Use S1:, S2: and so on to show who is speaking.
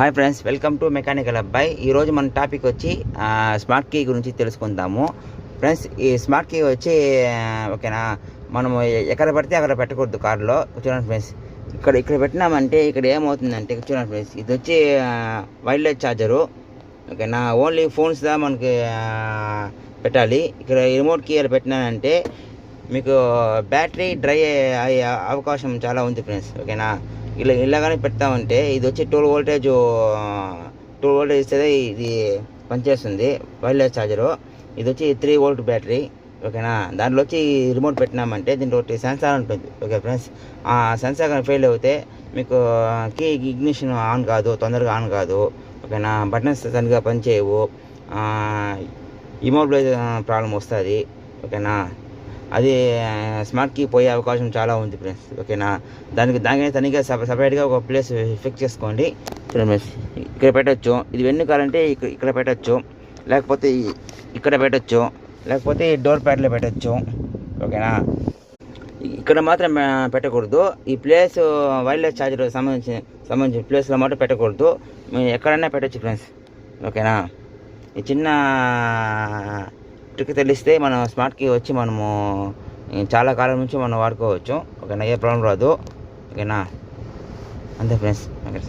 S1: Hi friends, welcome to mechanical అబ్బాయి. ఈరోజు మన టాపిక్ వచ్చి స్మార్ట్ కీ గురించి తెలుసుకుందాము. ఫ్రెండ్స్, ఈ స్మార్ట్ కీ వచ్చి ఓకేనా, మనము ఎక్కడ పడితే అక్కడ పెట్టకూడదు కార్లో. చూడండి ఫ్రెండ్స్, ఇక్కడ పెట్టినామంటే ఇక్కడ ఏమవుతుందంటే చూడండి ఫ్రెండ్స్, ఇది వచ్చి వైర్లెస్ ఛార్జరు. ఓకేనా, ఓన్లీ ఫోన్స్ దా మనకి పెట్టాలి. ఇక్కడ రిమోట్ కీ పెట్టినానంటే మీకు బ్యాటరీ డ్రై అయ్యే అవకాశం చాలా ఉంది ఫ్రెండ్స్. ఓకేనా, ఇలాగానే పెడతామంటే ఇది వచ్చి 12 వోల్టేజ్ ఇస్తే ఇది పనిచేస్తుంది వైర్లెస్ ఛార్జరు. ఇది వచ్చి 3 వోల్ట్ బ్యాటరీ. ఓకేనా, దాంట్లో వచ్చి రిమోట్ పెట్టినామంటే దీంట్లో ఒకటి సెన్సార్ ఉంటుంది. ఓకే ఫ్రెండ్స్, ఆ సెన్సార్ కానీ ఫెయిల్ అవుతే మీకు కీ ఇగ్నిషన్ ఆన్ కాదు, తొందరగా ఆన్ కాదు. ఓకేనా, బటన్స్ సరిగ్గా పనిచేయవు, ఇమోబిలైజ్ ప్రాబ్లం వస్తుంది. ఓకేనా, అది స్మార్ట్ కీ పోయే అవకాశం చాలా ఉంది ఫ్రెండ్స్. ఓకేనా, దానికి తనిగా సపరేట్గా ఒక ప్లేస్ ఫిక్స్ చేసుకోండి. ఫ్రెండ్స్, ఇక్కడ పెట్టచ్చు. ఇది వెన్ను కావాలంటే ఇక్కడ పెట్టచ్చు, లేకపోతే ఇక్కడ పెట్టచ్చు, లేకపోతే డోర్ ప్యాడ్లో పెట్టచ్చు. ఓకేనా, ఇక్కడ మాత్రం పెట్టకూడదు. ఈ ప్లేస్ వైర్లెస్ ఛార్జర్ సంబంధించిన ప్లేస్లో మాత్రం పెట్టకూడదు. ఎక్కడైనా పెట్టచ్చు ఫ్రెండ్స్. ఓకేనా, ఈ చిన్న ట్రిక్ తెలిస్తే మన స్మార్ట్ కీ వచ్చి మనము చాలా కాలం నుంచి మనం వాడుకోవచ్చు. ఓకేనా, ఏ ప్రాబ్లం రాదు. ఓకేనా, అంతే ఫ్రెండ్స్. ఓకే.